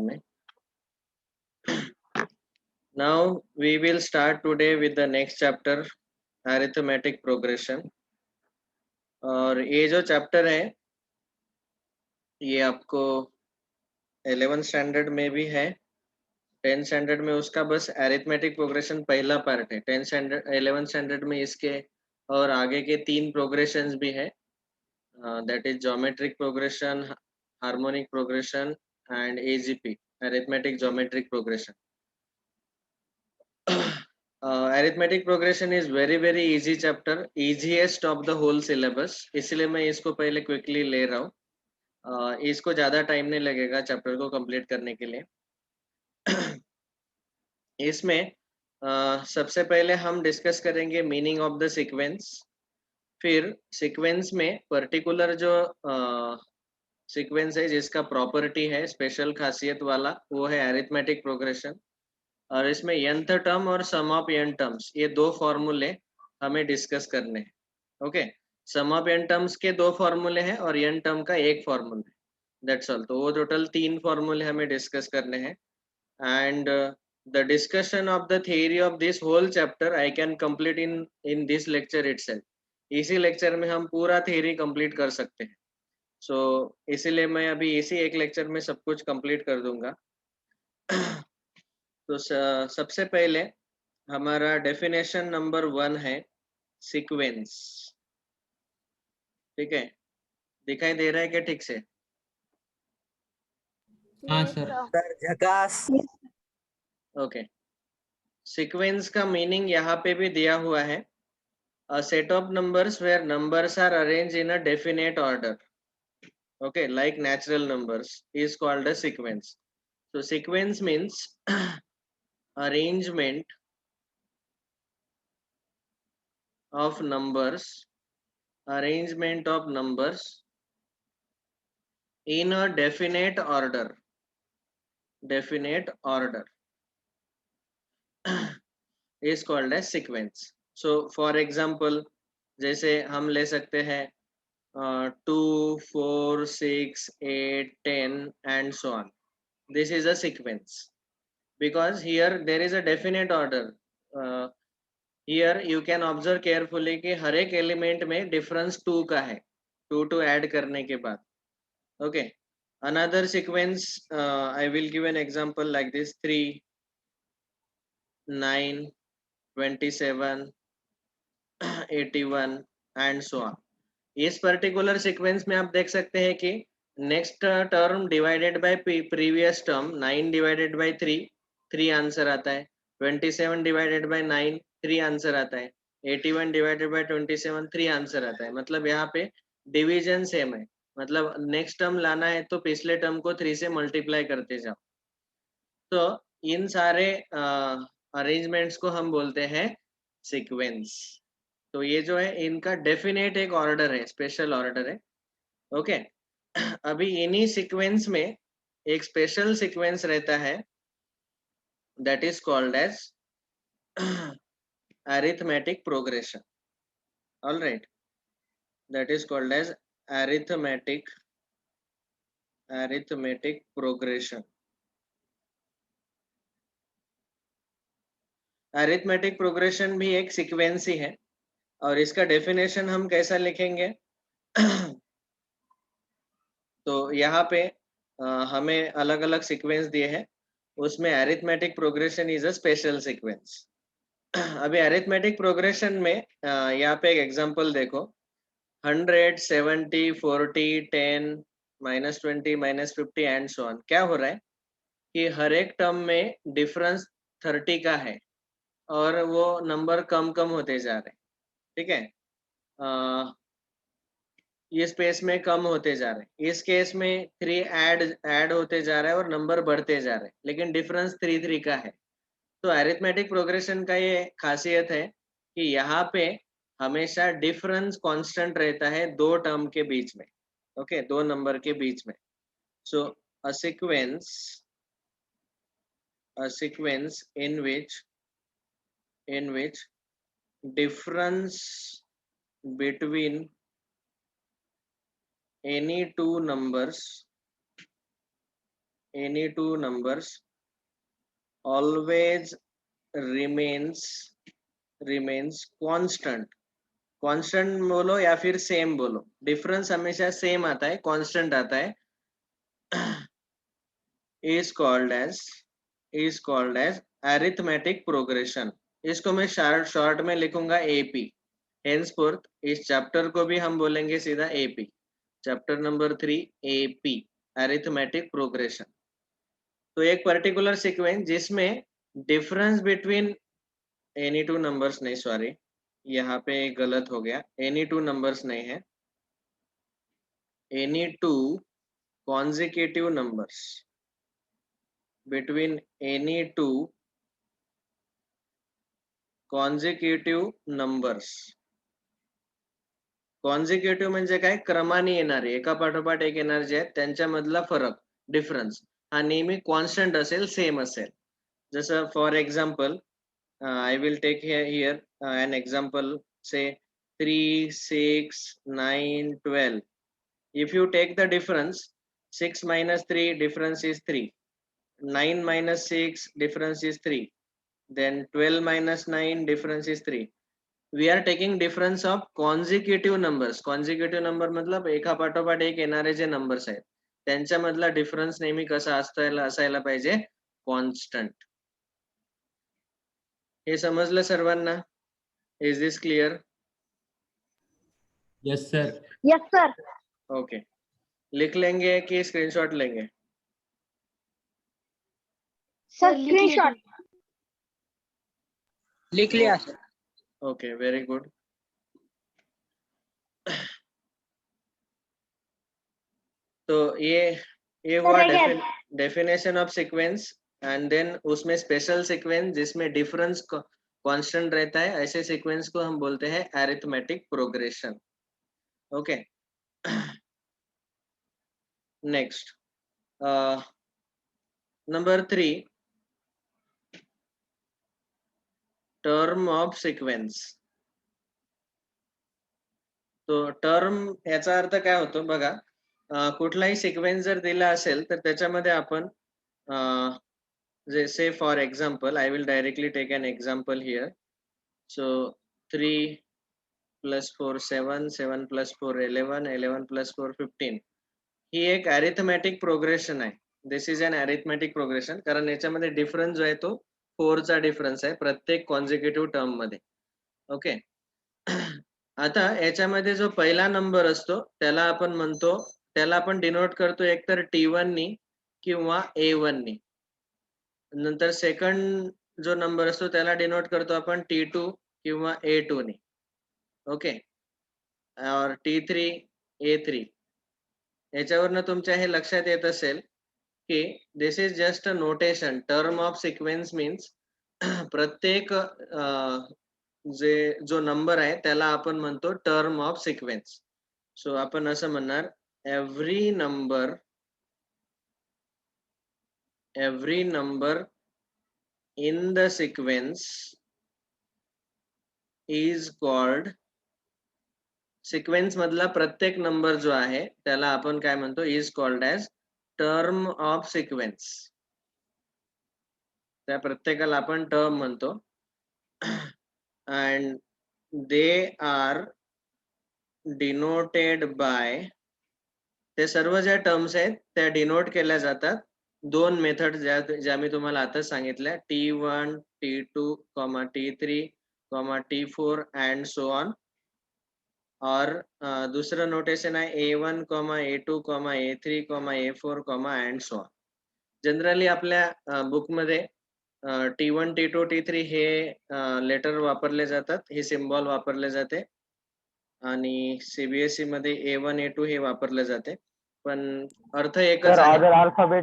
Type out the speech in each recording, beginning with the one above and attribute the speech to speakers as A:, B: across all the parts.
A: में. Now we will start today with the next chapter, arithmetic progression. और ये जो चैप्टर है ये आपको 11th स्टैंडर्ड में भी है, 10th स्टैंडर्ड में उसका बस अरिथमेटिक प्रोग्रेशन पहला पार्ट है. 10th स्टैंडर्ड 11th स्टैंडर्ड में इसके और आगे के 3 प्रोग्रेशंस भी है. That is geometric progression, harmonic progression and AGP, arithmetic geometric progression. Arithmetic progression is very easy chapter, easiest of the whole syllabus, इसलिए मैं इसको पहले क्विकली ले रहा हूँ. इसको ज़्यादा टाइम नहीं लगेगा चैप्टर को कंप्लीट करने के लिए. इसमें सबसे पहले हम डिस्कस करेंगे मीनिंग ऑफ द सीक्वेंस. फिर सीक्वेंस में पर्टिकुलर जो सीक्वेंस है जिसका प्रॉपर्टी है स्पेशल खासियत वाला, वो है अरिथमेटिक प्रोग्रेशन. और इसमें nth टर्म और सम ऑफ n टर्म्स, ये दो फॉर्मूले हमें डिस्कस करने हैं. Okay, sum of n terms के दो फॉर्मूले हैं और n टर्म का एक फॉर्मूला है. That's all. तो वो टोटल 3 फॉर्मूले हमें डिस्कस करने हैं. And the discussion of the theory of this whole chapter I can complete in this lecture itself. इसी लेक्चर में हम पूरा थ्योरी कंप्लीट कर सकते हैं. सो इसीलिए मैं अभी इसी एक लेक्चर में सब कुछ कंप्लीट कर दूंगा. तो सबसे पहले हमारा डेफिनेशन नंबर 1 है सीक्वेंस. ठीक है, दिखाई दे रहा है क्या ठीक से?
B: हाँ सर.
C: झकास.
A: ओके, सीक्वेंस का मीनिंग यहाँ पे भी दिया हुआ है. A set of numbers where numbers are arranged in a definite order, okay, like natural numbers, is called a sequence. So sequence means arrangement of numbers in a definite order is called as sequence. So for example, जैसे हम ले सकते हैं 2, 4, 6, 8, 10 and so on. This is a sequence because here there is a definite order. Here you can observe carefully कि हर एक element में difference 2 का है, 2 टू ऐड करने के बाद. Okay, another sequence, I will give an example like this: 3, 9, 27, 81 and so on. इस particular sequence में आप देख सकते हैं कि next term divided by previous term, 9 divided by 3 answer आता है. 27 डिवाइडेड बाय 9 3 आंसर आता है. 81 डिवाइडेड बाय 27 3 आंसर आता है. मतलब यहाँ पे डिवीजन सेम है. मतलब नेक्स्ट टर्म लाना है तो पिछले टर्म को 3 से मल्टीप्लाई करते जाओ. तो इन सारे अरेंजमेंट्स को हम बोलते हैं सीक्वेंस. तो ये जो है इनका डेफिनेट एक ऑर्डर है, स्पेशल ऑर्डर है. ओके, अभी इन्हीं सीक्वेंस में एक स्पेशल सीक्वेंस रहता है, that is called as arithmetic progression. Alright, that is called as arithmetic progression. Arithmetic progression भी एक सीक्वेंस ही है. और इसका डेफिनेशन हम कैसा लिखेंगे? तो यहाँ पे हमें अलग अलग सीक्वेंस दिए हैं, उसमें arithmetic progression is a special sequence. अभी अरिथमेटिक प्रोग्रेशन में यहाँ पे एक एग्जांपल देखो, 100, 70, 40, 10, -20, -50 एंड सो ऑन. क्या हो रहा है कि हर एक टर्म में डिफरेंस 30 का है और वो नंबर कम होते जा रहे हैं. ठीक है, ये स्पेस में कम होते जा रहे हैं. इस केस में 3 ऐड होते जा रहा है और नंबर बढ़ते जा रहे हैं, लेकिन डिफरेंस 3 का है. तो अरिथमेटिक प्रोग्रेशन का ये खासियत है कि यहाँ पे हमेशा डिफरेंस कांस्टेंट रहता है दो टर्म के बीच में. ओके, दो नंबर के बीच में. So a sequence in which difference between any two numbers any two numbers always remains constant. Constant बोलो या फिर सेम बोलो, डिफरेंस हमेशा सेम आता है, कांस्टेंट आता है, is called as arithmetic progression. इसको मैं शॉर्ट में लिखूंगा AP. henceforth इस चैप्टर को भी हम बोलेंगे सीधा AP. Chapter number 3 AP arithmetic progression. तो एक पर्टिकुलर सीक्वेंस जिसमें difference between any two numbers नहीं, सॉरी यहाँ पे गलत हो गया, एनी टू नंबर्स नहीं है, any two consecutive numbers, between any two consecutive numbers. consecutive म्हणजे काय, क्रमाने येणारे, एका पाठोपाठ एक येणारे जे आहेत त्यांच्यामधला फरक, डिफरन्स हा नेहमी कॉन्स्टंट असेल, सेम असेल. जसं for example I will take here an example, say 3, 6, 9, 12. If you take the difference, 6 minus 3, difference is 3. 9 minus 6, difference is 3. Then 12 minus 9, difference is 3. We are taking difference of consecutive numbers. Consecutive number मतलब एका पाठोपाठ एक येणारे जे numbers आहेत त्यांच्यामधला difference नेहमी कसा असायला पाहिजे, कॉन्स्टंट. हे समजलं सर्वांना? Is this clear?
B: Yes sir.
C: Yes sir.
A: Okay, लिख लेंगे कि स्क्रीनशॉट लेंगे?
C: सर स्क्रीनशॉट
D: लिख लिया सर.
A: Okay, very good. तो ये हुआ definition of sequence, and then उसमें स्पेशल सीक्वेंस जिसमें डिफरेंस कांस्टेंट रहता है, ऐसे सीक्वेंस को हम बोलते हैं arithmetic progression. Okay, next number 3, term of sequence. तो टर्म याचा अर्थ काय होतो बघा, कुठलाही सिक्वेन्स जर दिला असेल तर त्याच्यामध्ये आपण जसे for example, I will directly take an example here. So 3 + 4 7, 7 + 4 11, 11 + 4 15. ही एक अरिथमेटिक प्रोग्रेशन आहे. This is an arithmetic progression, कारण याच्यामध्ये डिफरन्स जो आहे तो 4 चा डिफरन्स आहे प्रत्येक कॉन्झिक्युटिव्ह टर्म मध्ये. ओके, आता याच्यामध्ये जो पहिला नंबर असतो त्याला आपण म्हणतो, त्याला आपण डिनोट करतो एकतर T1 नी किंवा A1 नी. नंतर सेकंड जो नंबर असतो त्याला डिनोट करतो आपण T2 किंवा A2 नी. ओके, और T3 A3. याच्यावरनं तुमच्या हे लक्षात येत असेल की this is just a notation. Term of sequence means प्रत्येक जो नंबर आहे त्याला आपण म्हणतो टर्म ऑफ सिक्वेन्स. सो आपण असं म्हणणार, every number in the sequence is called, sequence मधला प्रत्येक नंबर जो आहे त्याला आपण काय म्हणतो, is called as term of sequence. त्या प्रत्येकाला आपण टर्म म्हणतो. and they are denoted by, ते सर्व ज्या टर्म्स आहेत त्या डिनोट केल्या जातात दोन मेथड ज्या मी तुम्हाला आता सांगितल्या, T1, T2, T3, T4 and so on. और दूसरा नोटेशन आहे A1, A2, A3, A4 and so on. Generally आपल्या बुक मध्ये T1, T2, T3 हे लेटर वापरले जातात, हे सिम्बॉल वापरले जाते, आणि CBSE मध्ये A1, A2 हे वापरले जाते, पण अर्थ एकच आहे.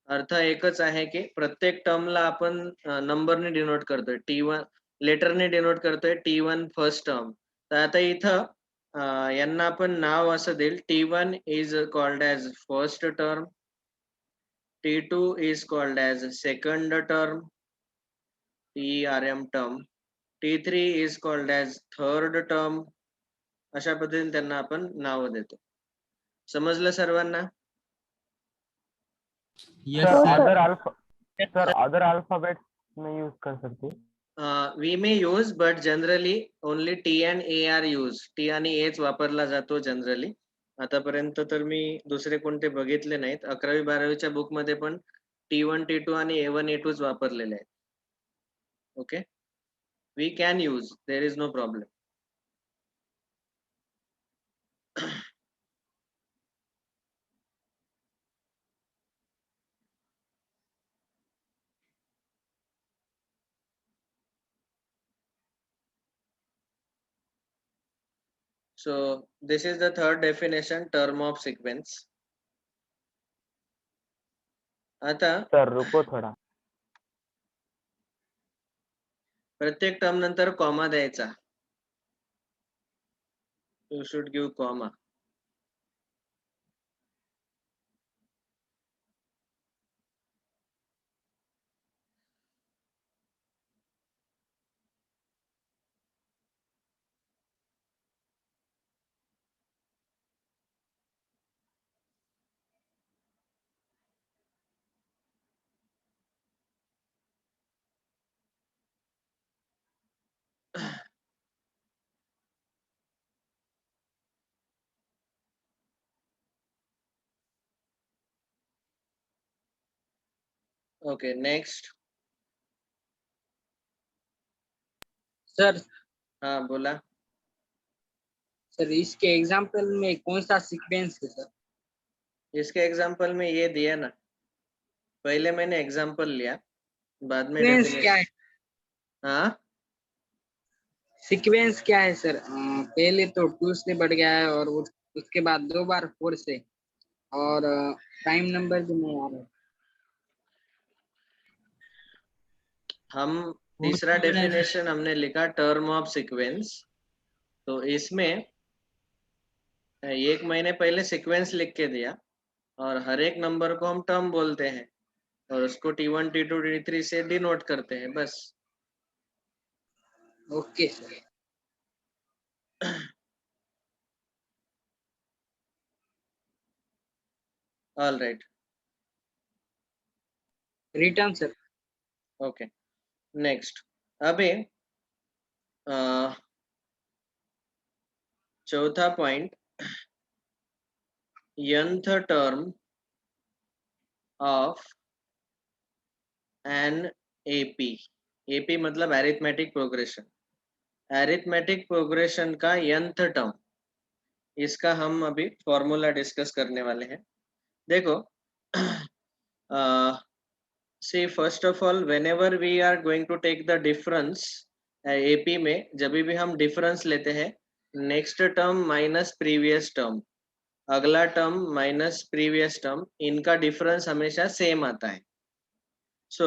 A: अर्थ एकच आहे की प्रत्येक टर्मला आपण नंबरने डिनोट करतोय, T1 लेटरने डिनोट करतोय, T1 फर्स्ट टर्म. तर आता इथं यांना आपण नाव असं देईल, T1 is called as first term, T2 is called as second term, TERM term, T3 is called as third term. अशा पद्धतीने त्यांना आपण नाव देतो. समजलं सर्वांना?
B: Yes,
C: So,
B: sir.
C: sir,
D: other alphabet में यूज कर सकते हैं.
A: we may use, but generally only T and A are used. T आणि Aच वापरला जातो जनरली. आतापर्यंत तर मी दुसरे कोणते बघितले नाहीत. 11वी-12वीच्या बुक मध्ये पण T1 T2 आणि A1 A2 च वापरलेले आहेत. Okay, we can use, there is no problem. So this is the third definition, term of sequence. आता
D: सर रुको थोड़ा.
A: प्रत्येक टर्म नंतर कॉमा द्यायचा. You should give comma. Okay, next.
E: Sir
A: हाँ बोला.
E: सर इसके एग्जाम्पल में कौन सा सीक्वेंस है सर?
A: इसके एग्जाम्पल में ये दिया ना, पहले मैंने एग्जाम्पल लिया, बाद में
E: सीक्वेंस क्या है?
A: हाँ,
E: सीक्वेंस क्या है सर? पहले तो 2 से बढ़ गया है और उसके बाद 2 बार 4 से, और टाइम नंबर भी नहीं आ रहा है.
A: हम तीसरा डेफिनेशन हमने लिखा टर्म ऑफ सीक्वेंस. तो इसमें एक महीने पहले सीक्वेंस लिख के दिया और हर एक नंबर को हम टर्म बोलते हैं और उसको T1 T2 T3 से डिनोट करते हैं, बस.
E: Okay sir.
A: All right.
E: Return sir.
A: Okay, next. अभी चौथा point, nth term of an AP. AP मतलब अरिथमेटिक प्रोग्रेशन. अरिथमेटिक प्रोग्रेशन का nth टर्म, इसका हम अभी फॉर्मूला डिस्कस करने वाले हैं. देखो, see first of all, whenever we are going to take the difference, AP में जब भी हम डिफरेंस लेते हैं, next term minus previous term, अगला टर्म माइनस प्रीवियस टर्म, इनका डिफरेंस हमेशा सेम आता है. सो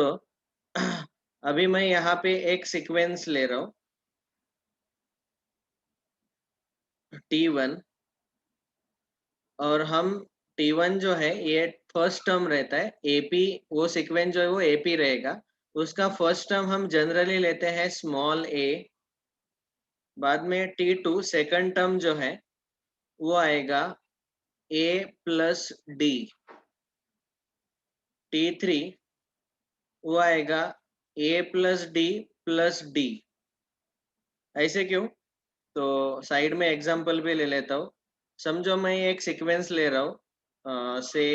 A: अभी मैं यहाँ पे एक सीक्वेंस ले रहा हूँ T1, और हम T1 जो है ये फर्स्ट टर्म रहता है. AP वो सीक्वेंस जो है वो AP रहेगा. उसका फर्स्ट टर्म हम जनरली लेते हैं स्मॉल a. बाद में T2 सेकंड टर्म जो है वो आएगा A प्लस D. T3 वो आएगा A plus D plus D. ऐसे क्यों? तो साइड में एग्जांपल भी ले लेता हूँ. समझो मैं एक सीक्वेंस ले रहा हूँ, से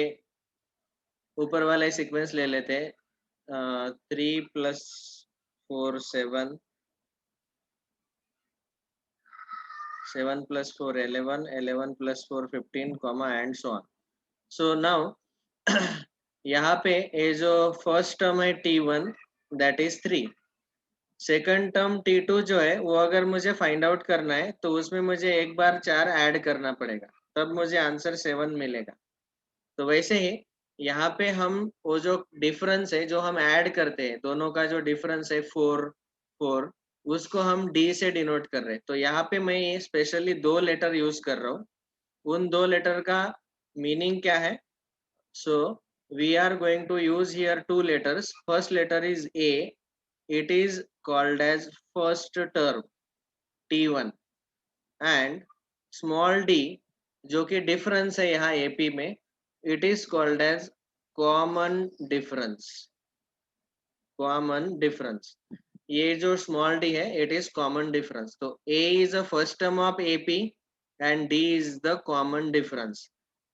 A: ऊपर वाला सीक्वेंस ले लेते हैं. 3 + 4 7, 7 + 4 11, 11 + 4 15, and so on. So now यहाँ पे ये जो फर्स्ट टर्म है T1, that is 3. Second term T2 जो है वो अगर मुझे फाइंड आउट करना है तो उसमें मुझे एक बार 4 ऐड करना पड़ेगा, तब मुझे आंसर 7 मिलेगा. तो वैसे ही यहाँ पे हम वो जो डिफरेंस है जो हम ऐड करते हैं, दोनों का जो डिफरेंस है 4, उसको हम D से डिनोट कर रहे हैं. तो यहाँ पे मैं ये स्पेशली 2 लेटर यूज कर रहा हूँ. उन 2 लेटर का मीनिंग क्या है? So we are going to use here 2 letters. First letter is A. It is called as first term T1, and small d जो कि डिफरेंस है यहाँ AP में, it is called as common difference, common difference. ये जो small d है it is common difference. तो a is a first term of AP and d is the common difference.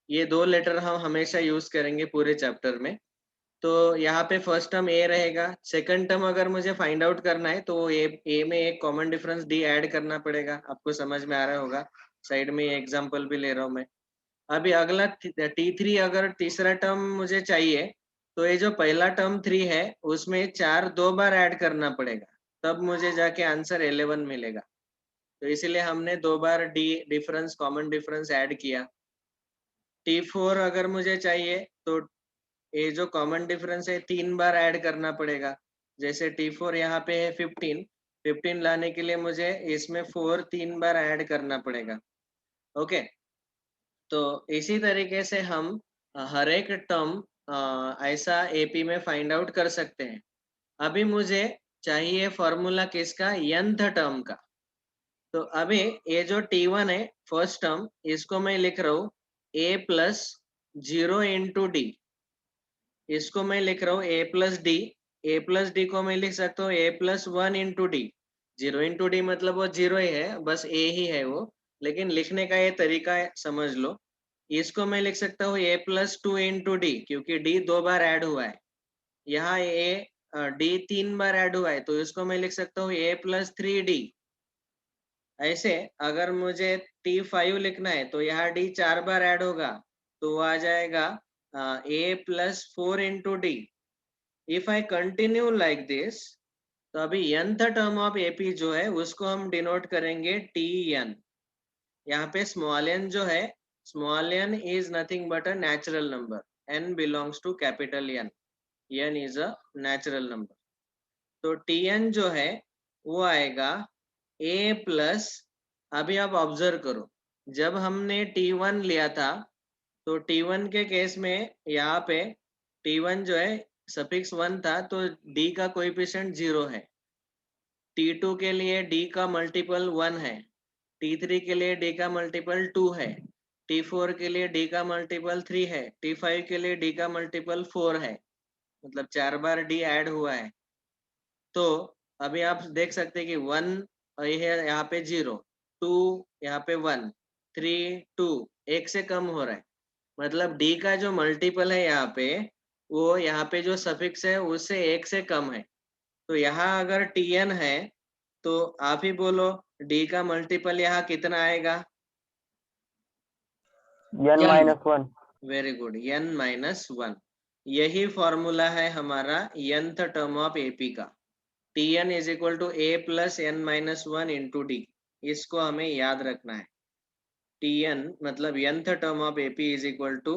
A: ये दो लेटर हम हमेशा यूज करेंगे पूरे चैप्टर में। तो यहाँ पे फर्स्ट टर्म ए रहेगा, सेकंड टर्म अगर मुझे फाइंड आउट करना है तो ए में एक कॉमन डिफरेंस डी ऐड करना पड़ेगा। आपको समझ में आ रहा होगा, साइड में एग्जांपल भी ले रहा हूँ मैं। अभी अगला T3 अगर तीसरा टर्म मुझे चाहिए तो ये जो पहला टर्म 3 है उसमें 4 दो बार ऐड करना पड़ेगा, तब मुझे जाके आंसर 11 मिलेगा। तो इसीलिए हमने दो बार d difference common difference add किया। T4 अगर मुझे चाहिए तो ये जो कॉमन डिफरेंस है 3 बार ऐड करना पड़ेगा। जैसे T4 यहाँ पे है 15 लाने के लिए मुझे इसमें 4 3 बार ऐड करना पड़ेगा। ओके, तो इसी तरीके से हम हर एक टर्म ऐसा एपी में फाइंड आउट कर सकते हैं। अभी मुझे चाहिए फॉर्मूला किसका, nth टर्म का। तो अभी ये जो T1 है फर्स्ट टर्म, इसको मैं लिख रहा हूँ a प्लस 0 इंटू डी। इसको मैं लिख रहा हूँ a plus D. a plus D को मैं लिख सकता हूँ a plus 1 into D. 0 into D मतलब वो 0 ही है, बस a ही है वो, लेकिन लिखने का ये तरीका है, समझ लो। इसको मैं लिख सकता हूँ a प्लस 2 इंटू डी, क्योंकि d 2 बार ऐड हुआ है। यहाँ d 3 बार ऐड हुआ है, तो इसको मैं लिख सकता हूँ a प्लस 3d। ऐसे अगर मुझे T5 लिखना है तो यहाँ d 4 बार ऐड होगा, तो वो आ जाएगा a plus 4 into D. If I continue like this, तो अभी nth टर्म ऑफ एपी जो है उसको हम डिनोट करेंगे Tn। यहाँ पे स्मॉल n जो है, small n is nothing but a natural number, n belongs to capital n, n is a natural number. तो Tn जो है वो आएगा a प्लस, अभी आप ऑब्जर्व करो, जब हमने T1 लिया था तो T1 के केस में यहाँ पे T1 जो है सफिक्स 1 था, तो d का कोएफिशिएंट 0 है। T2 के लिए d का मल्टीपल 1 है, T3 के लिए d का मल्टीपल 2 है, T4 के लिए d का मल्टीपल 3 है, T5 के लिए d का मल्टीपल 4 है, मतलब 4 बार d ऐड हुआ है। तो अभी आप देख सकते हैं कि 1 है यहाँ पे 0, 2 यहाँ पे 1, 3 2, 1 से कम हो रहा है, मतलब d का जो मल्टीपल है यहाँ पे, वो यहाँ पे जो सफिक्स है उससे 1 से कम है। तो यहाँ अगर Tn है तो आप ही बोलो d का मल्टीपल यहाँ कितना आएगा।
D: n minus 1।
A: Very good, n minus 1। यही फॉर्मूला है हमारा nth टर्म ऑफ एपी का। Tn is equal to a plus n minus 1 into d. इसको हमें याद रखना है। Tn मतलब nth term of AP is equal to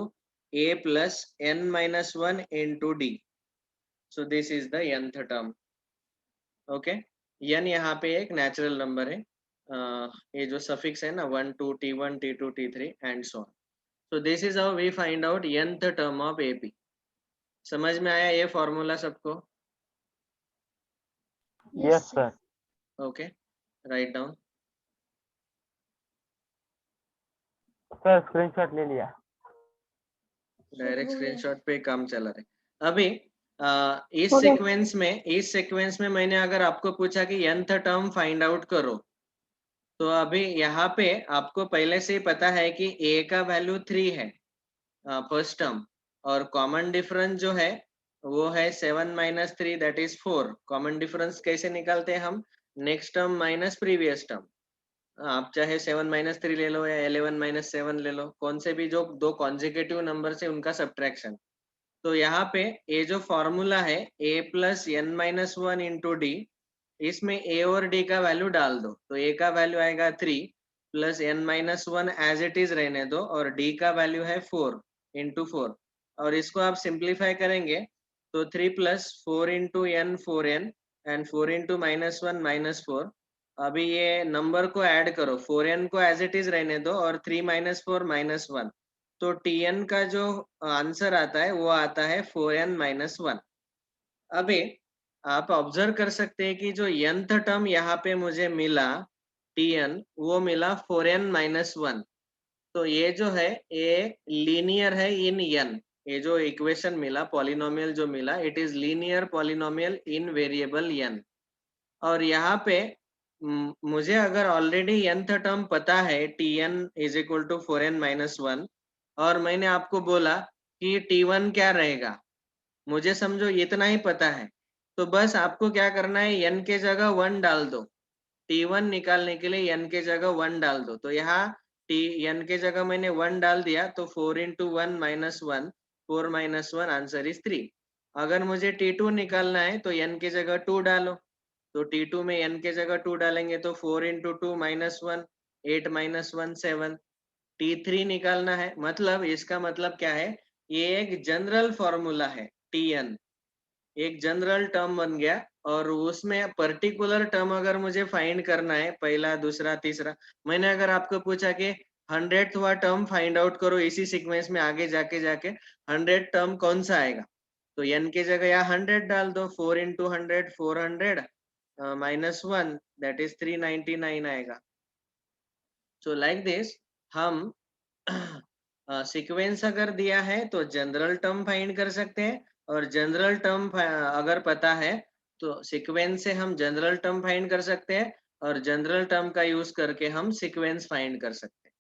A: a plus n minus 1 into d. So this is the nth term. Okay, n यहाँ पे एक natural number है। ये जो सफिक्स है ना 1 2 T1 T2 T3 and so on. So this is how we find out nth term of AP. समझ में आया ये फॉर्मूला सबको?
D: Yes sir.
A: Okay, write down.
D: Sir screenshot ले लिया।
A: डायरेक्ट स्क्रीनशॉट पे काम चला रहे। अभी इस
C: Okay.
A: सीक्वेंस में मैंने अगर आपको पूछा कि nth टर्म फाइंड आउट करो, तो अभी यहाँ पे आपको पहले से ही पता है कि a का वैल्यू 3 है फर्स्ट टर्म, और कॉमन डिफरेंस जो है वो है 7 minus 3 that is 4। Common difference कैसे निकालते हैं हम, next term minus previous term. आप चाहे 7 माइनस 3 ले लो या 11 माइनस 7 ले लो, कौन से भी जो दो कॉन्जिक्यूटिव नंबर से उनका सब्ट्रैक्शन। तो यहाँ पे ये जो फॉर्मूला है a plus n minus 1 into d, इसमें a और d का वैल्यू डाल दो। तो a का वैल्यू आएगा 3 plus n minus 1 as it is रहने दो, और d का वैल्यू है 4 इंटू 4। और इसको आप सिंप्लीफाई करेंगे तो 3 plus 4 into n 4n and 4 into minus 1 minus 4। अभी ये नंबर को ऐड करो, 4n को एज इट इज रहने दो और 3 माइनस 4 माइनस 1। तो Tn का जो आंसर आता है वो आता है 4n माइनस 1। अभी आप ऑब्जर्व कर सकते हैं कि जो nth टर्म यहाँ पे मुझे मिला Tn, वो मिला 4n माइनस 1। तो ये जो है ये लीनियर है इन n, ये जो इक्वेशन मिला, पॉलिनोमियल जो मिला, it is linear polynomial in variable n। और यहाँ पे मुझे अगर ऑलरेडी nth टर्म पता है tn is equal to 4n-1, और मैंने आपको बोला कि t1 क्या रहेगा, मुझे समझो इतना ही पता है, तो बस आपको क्या करना है, n के जगह 1 डाल दो। t1 निकालने के लिए n के जगह 1 डाल दो। तो यहाँ n के जगह मैंने 1 डाल दिया, तो 4 into 1 minus 1, 4 minus 1 answer is 3। अगर मुझे t2 निकालना है तो n के जगह 2 डालो, तो t2 में n के जगह 2 डालेंगे तो 4 into 2 minus 1, 8 minus 1 7। t3 निकालना है, मतलब इसका मतलब क्या है, ये एक जनरल फॉर्मूला है, tn एक जनरल टर्म बन गया, और उसमें पर्टिकुलर टर्म अगर मुझे फाइंड करना है, पहला दूसरा तीसरा, मैंने अगर आपको पूछा कि 100वां टर्म फाइंड आउट करो इसी सीक्वेंस में आगे जाके 100 टर्म कौन सा आएगा, तो n की जगह यहाँ 100 डाल दो, 4 into 100 400 minus 1 दैट इज 399 आएगा। सो लाइक दिस हम सीक्वेंस अगर दिया है तो जनरल टर्म फाइंड कर सकते हैं, और जनरल टर्म अगर पता है तो सीक्वेंस से हम जनरल टर्म फाइंड कर सकते हैं, और जनरल टर्म का यूज करके हम सीक्वेंस फाइंड कर सकते हैं,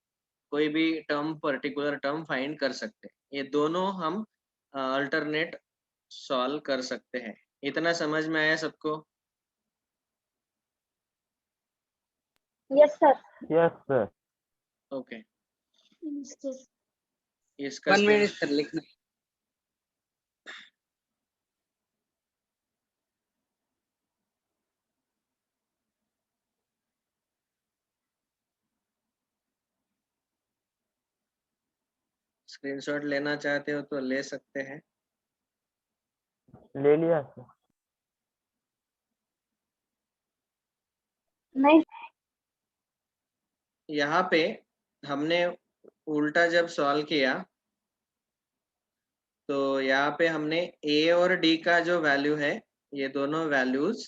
A: कोई भी टर्म पर्टिकुलर टर्म फाइंड कर सकते हैं। ये दोनों हम अल्टरनेट सॉल्व कर सकते हैं। इतना समझ में आया सबको?
C: Yes, sir.
D: Yes sir.
A: Okay,
C: Yes, sir.
A: इसका
E: 1 minute सर लिखना।
A: स्क्रीनशॉट लेना चाहते हो तो ले सकते हैं।
D: ले लिया सर।
C: नहीं,
A: यहाँ पे हमने उल्टा जब सॉल्व किया तो यहाँ पे हमने a और d का जो वैल्यू है, ये दोनों वैल्यूज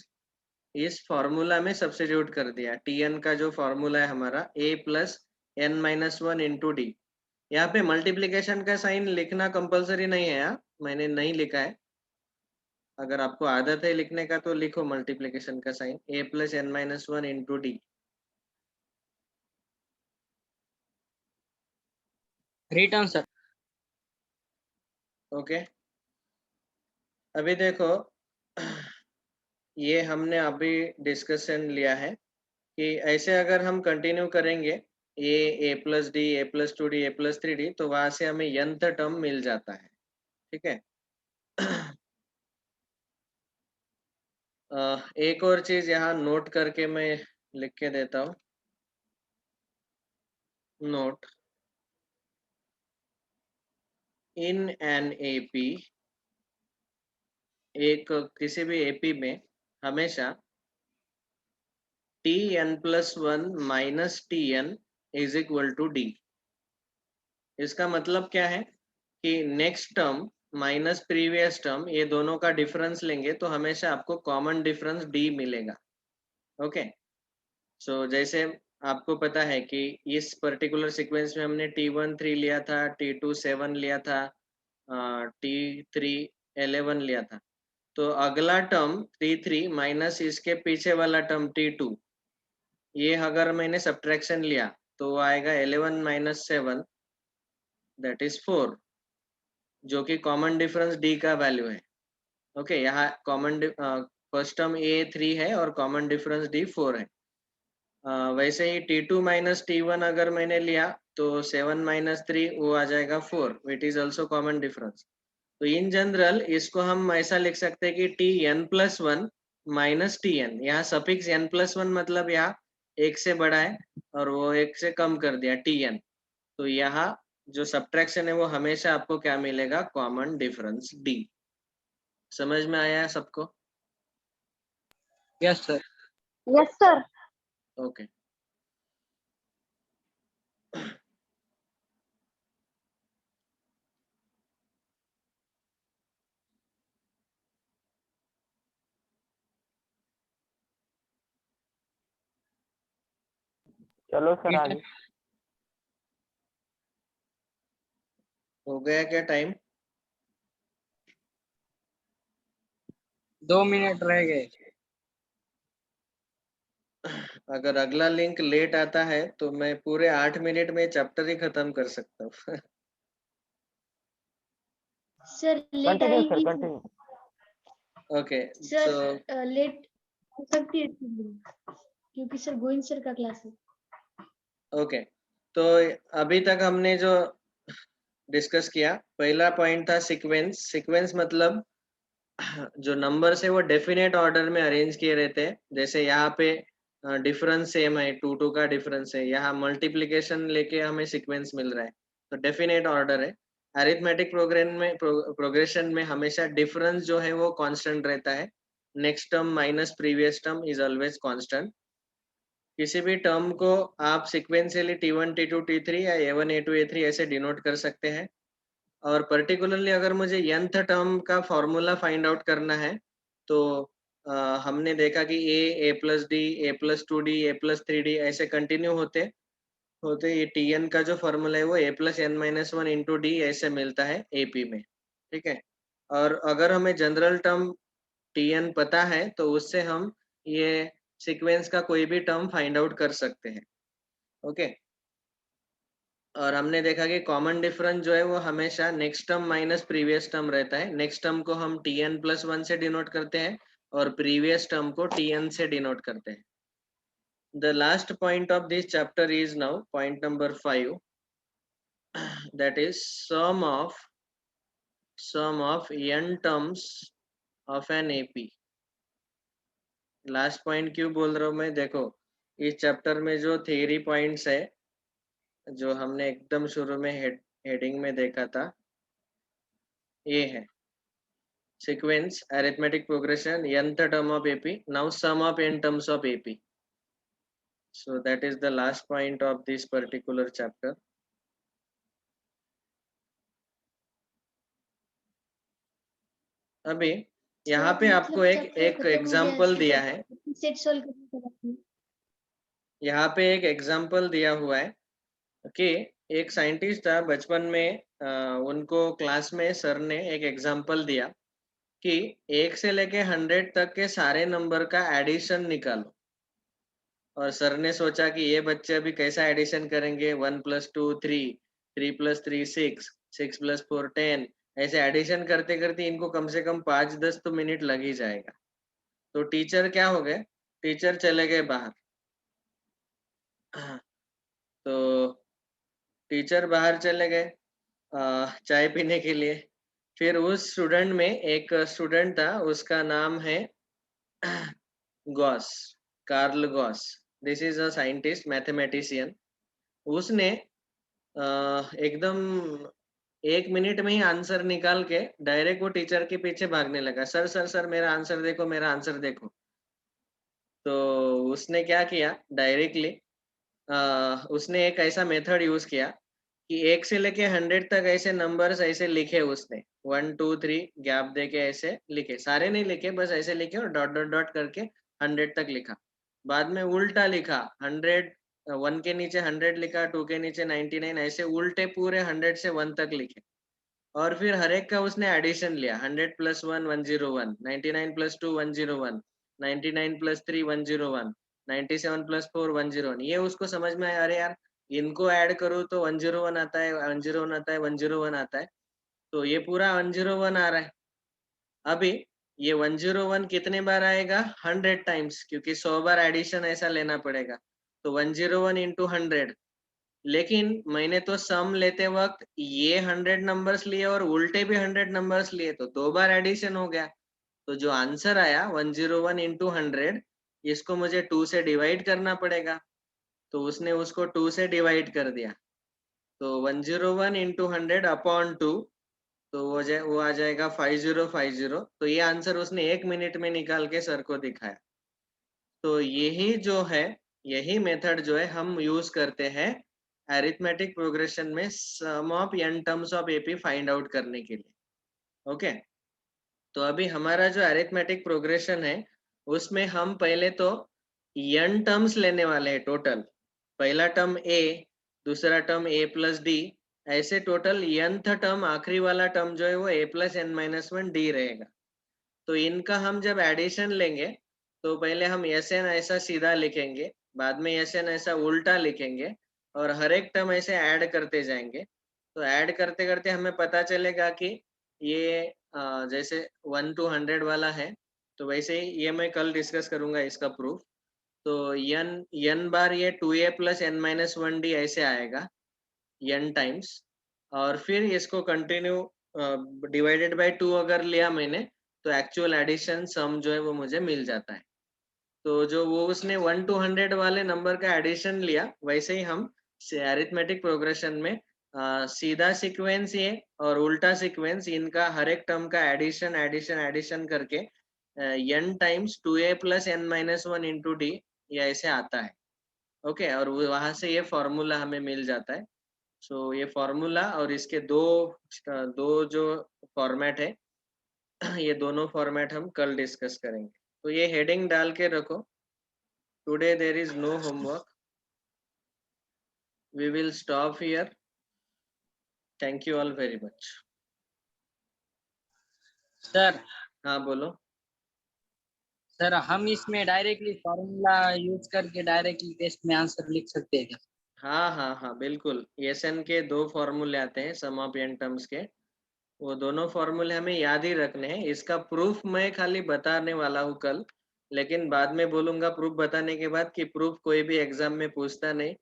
A: इस फॉर्मूला में सब्स्टिट्यूट कर दिया। tn का जो फॉर्मूला है हमारा a plus n-1 into D. यहाँ पे मल्टीप्लीकेशन का साइन लिखना कंपलसरी नहीं है, यहाँ मैंने नहीं लिखा है, अगर आपको आदत है लिखने का तो लिखो मल्टीप्लीकेशन का sign, a plus n-1 into d.
E: Return sir.
A: Okay, अभी देखो ये हमने अभी डिस्कशन लिया है कि ऐसे अगर हम कंटिन्यू करेंगे a plus D, a plus 2d, a plus 3d, तो वहां से हमें nth टर्म मिल जाता है। ठीक है। एक और चीज यहाँ नोट करके मैं लिख के देता हूँ। नोट, इन एन एपी, एक किसी भी एपी में हमेशा tn+1 minus tn is equal to d. इसका मतलब क्या है कि next term minus previous term, ये दोनों का डिफरेंस लेंगे तो हमेशा आपको कॉमन डिफरेंस डी मिलेगा। ओके, सो जैसे आपको पता है कि इस पर्टिकुलर सीक्वेंस में हमने t1 3 लिया था, t2 7 लिया था, t3 11 लिया था, तो अगला टर्म t3 माइनस इसके पीछे वाला टर्म t2, ये अगर मैंने सब्ट्रैक्शन लिया तो वो आएगा 11 माइनस 7 दैट इज 4, जो कि कॉमन डिफरेंस डी का वैल्यू है। ओके, यहाँ कॉमन फर्स्ट टर्म ए 3 है और कॉमन डिफरेंस डी 4 है। वैसे ही t2 माइनस t1 अगर मैंने लिया तो 7 माइनस 3 वो आ जाएगा 4, which is also common difference. तो इन जनरल इसको हम ऐसा लिख सकते हैं कि tn+1 माइनस tn, यहाँ सफिक्स n+1 मतलब यहाँ एक से बड़ा है और वो एक से कम कर दिया tn, तो यहाँ जो सब्ट्रैक्शन है वो हमेशा आपको क्या मिलेगा, कॉमन डिफरेंस डी। समझ में आया सबको?
E: Yes sir.
C: yes, sir.
A: Okay,
D: चलो सर आगे।
A: हो गया क्या टाइम?
E: 2 मिनट रह गए।
A: अगर अगला लिंक लेट आता है तो मैं पूरे 8 मिनट में चैप्टर ही खत्म कर सकता हूँ।
C: सर लेट
D: कंटिन्यू सर,
C: आएगी
D: continue.
A: Okay
C: sir,
A: so
C: let हो सकती है क्योंकि सर गोविंद सर का क्लास है।
A: ओके, तो अभी तक हमने जो डिस्कस किया, पहला पॉइंट था सीक्वेंस। सीक्वेंस मतलब जो नंबर्स है वो डेफिनेट ऑर्डर में अरेंज किए रहते हैं। जैसे यहाँ पे डिफरेंस सेम है, 2 का डिफरेंस है, यहाँ मल्टीप्लिकेशन लेके हमें सीक्वेंस मिल रहा है, तो डेफिनेट ऑर्डर है। अरिथमेटिक प्रोग्रेशन में हमेशा डिफरेंस जो है वो कांस्टेंट रहता है। Next term minus previous term is always constant. किसी भी टर्म को आप सिक्वेंशियली T1 T2 T3 या A1 A2 A3 ऐसे डिनोट कर सकते हैं। और पर्टिकुलरली अगर मुझे nth टर्म का फॉर्मूला फाइंड आउट करना है तो हमने देखा कि a plus D, a plus 2d, a plus 3d ऐसे कंटिन्यू होते होते ये tn का जो फॉर्मूला है वो a plus n minus 1 into D ऐसे मिलता है AP में। ठीक है, और अगर हमें जनरल टर्म tn पता है तो उससे हम ये सीक्वेंस का कोई भी टर्म फाइंड आउट कर सकते हैं। ओके, और हमने देखा कि कॉमन डिफरेंस जो है वो हमेशा next term minus previous term रहता है। नेक्स्ट टर्म को हम tn प्लस 1 से डिनोट करते हैं और प्रीवियस टर्म को tn से डिनोट करते हैं। The last point of this chapter is now point number 5, that is sum of n terms of an AP। Last point क्यों बोल रहा हूँ मैं, देखो इस चैप्टर में जो थियरी पॉइंट्स है जो हमने एकदम शुरू में हेडिंग में देखा था, ये है sequence, arithmetic progression, nth term of AP, now sum of n terms of AP. So that is the last point of this particular chapter. अभी यहाँ पे आपको एक एग्जाम्पल दिया है,
C: सेट सॉल्व करने
A: यहाँ पे एक एग्जाम्पल दिया हुआ है कि एक साइंटिस्ट था बचपन में, उनको क्लास में सर ने एक एग्जाम्पल दिया कि 1 से लेके 100 तक के सारे नंबर का एडिशन निकालो। और सर ने सोचा कि ये बच्चे अभी कैसा एडिशन करेंगे, 1 प्लस 2 3, 3 प्लस 3 6, 6 प्लस 4 10, ऐसे एडिशन करते करते इनको कम से कम 5-10 तो मिनट लग ही जाएगा। तो टीचर क्या हो गए, टीचर चले गए बाहर। तो टीचर बाहर चले गए चाय पीने के लिए। फिर उस स्टूडेंट में एक स्टूडेंट था, उसका नाम है Gauss, Carl Gauss. This is a scientist, mathematician. उसने एकदम 1 मिनट में ही आंसर निकाल के डायरेक्ट वो टीचर के पीछे भागने लगा, सर सर सर मेरा आंसर देखो, मेरा आंसर देखो। तो उसने क्या किया, डायरेक्टली उसने एक ऐसा मेथड यूज किया कि 1 से लेके 100 तक ऐसे नंबर्स ऐसे लिखे उसने, 1 2 3 गैप दे के ऐसे लिखे, सारे नहीं लिखे, बस ऐसे लिखे और डॉट डॉट डॉट करके 100 तक लिखा। बाद में उल्टा लिखा, 100 1 के नीचे 100 लिखा, 2 के नीचे 99, ऐसे उल्टे पूरे 100 से 1 तक लिखे। और फिर हर एक का उसने एडिशन लिया, 100 प्लस 1 101, 99 प्लस 2 101, 99 प्लस 3 101, 97 प्लस 4 101। ये उसको समझ में आया, अरे यार इनको ऐड करूँ तो 101 आता है, 101 आता है, 101 आता है, तो ये पूरा 101 आ रहा है। अभी ये 101 कितने बार आएगा, 100 टाइम्स, क्योंकि 100 बार एडिशन ऐसा लेना पड़ेगा। तो 101 इंटू 100। लेकिन मैंने तो सम लेते वक्त ये 100 नंबर्स लिए और उल्टे भी 100 नंबर्स लिए, तो 2 बार एडिशन हो गया। तो जो आंसर आया 101 इंटू 100, इसको मुझे 2 से डिवाइड करना पड़ेगा। तो उसने उसको 2 से डिवाइड कर दिया, तो 101 इंटू 100 अपॉन 2, तो वो आ जाएगा 5050। तो ये आंसर उसने 1 मिनट में निकाल के सर को दिखाया। तो यही जो है, यही मेथड जो है हम यूज करते हैं अरिथमेटिक प्रोग्रेशन में sum of n terms of AP find out करने के लिए। ओके, तो अभी हमारा जो अरिथमेटिक प्रोग्रेशन है उसमें हम पहले तो n टर्म्स लेने वाले हैं टोटल। पहला टर्म a, दूसरा टर्म a प्लस डी, ऐसे टोटल nth टर्म, आखिरी वाला टर्म जो है वो a plus n minus 1 D रहेगा। तो इनका हम जब एडिशन लेंगे तो पहले हम SN ऐसा सीधा लिखेंगे, बाद में SN ऐसा उल्टा लिखेंगे और हर एक टर्म ऐसे ऐड करते जाएंगे। तो ऐड करते करते हमें पता चलेगा कि ये जैसे 1 to 100 वाला है, तो वैसे ही ये मैं कल डिस्कस करूंगा इसका प्रूफ। तो n बार ये 2a plus n minus 1d ऐसे आएगा n टाइम्स, और फिर इसको कंटिन्यू डिवाइडेड बाय 2 अगर लिया मैंने तो एक्चुअल एडिशन सम जो है वो मुझे मिल जाता है। तो जो वो उसने 1 to 100 वाले नंबर का एडिशन लिया, वैसे ही हम अरिथमेटिक प्रोग्रेशन में सीधा सीक्वेंस ये और उल्टा सीक्वेंस, इनका हर एक टर्म का एडिशन एडिशन एडिशन करके n times 2a plus n minus 1 into d ये ऐसे आता है। ओके, और वहां से ये फॉर्मूला हमें मिल जाता है। सो ये फॉर्मूला और इसके दो जो फॉर्मेट है ये दोनों फॉर्मेट हम कल डिस्कस करेंगे। तो ये हेडिंग डाल के रखो, today there is no homework, we will stop here, thank you all very much.
E: Sir
A: हाँ बोलो।
E: सर हम इसमें डायरेक्टली फॉर्मूला यूज करके डायरेक्टली टेस्ट में आंसर लिख सकते हैं क्या?
A: हाँ बिल्कुल, SN के 2 फॉर्मूले आते हैं सम ऑफ n टर्म्स के, वो दोनों फॉर्मूले हमें याद ही रखने हैं। इसका प्रूफ मैं खाली बताने वाला हूँ कल, लेकिन बाद में बोलूंगा प्रूफ बताने के बाद कि प्रूफ कोई भी एग्जाम में पूछता नहीं,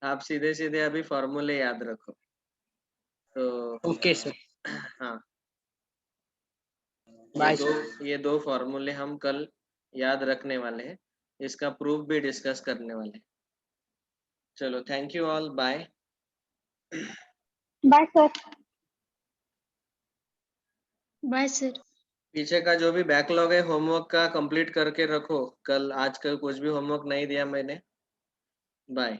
A: आप सीधे सीधे अभी फॉर्मूले याद रखो। तो
E: ओके सर,
A: हाँ,
E: बाय
A: ये दो फॉर्मूले हम कल याद रखने वाले हैं, इसका प्रूफ भी डिस्कस करने वाले हैं। चलो, thank you all, bye.
B: Bye sir.
C: Bye sir.
A: पीछे का जो भी बैकलॉग है होमवर्क का कंप्लीट करके रखो, कल आजकल कुछ भी होमवर्क नहीं दिया मैंने। बाय।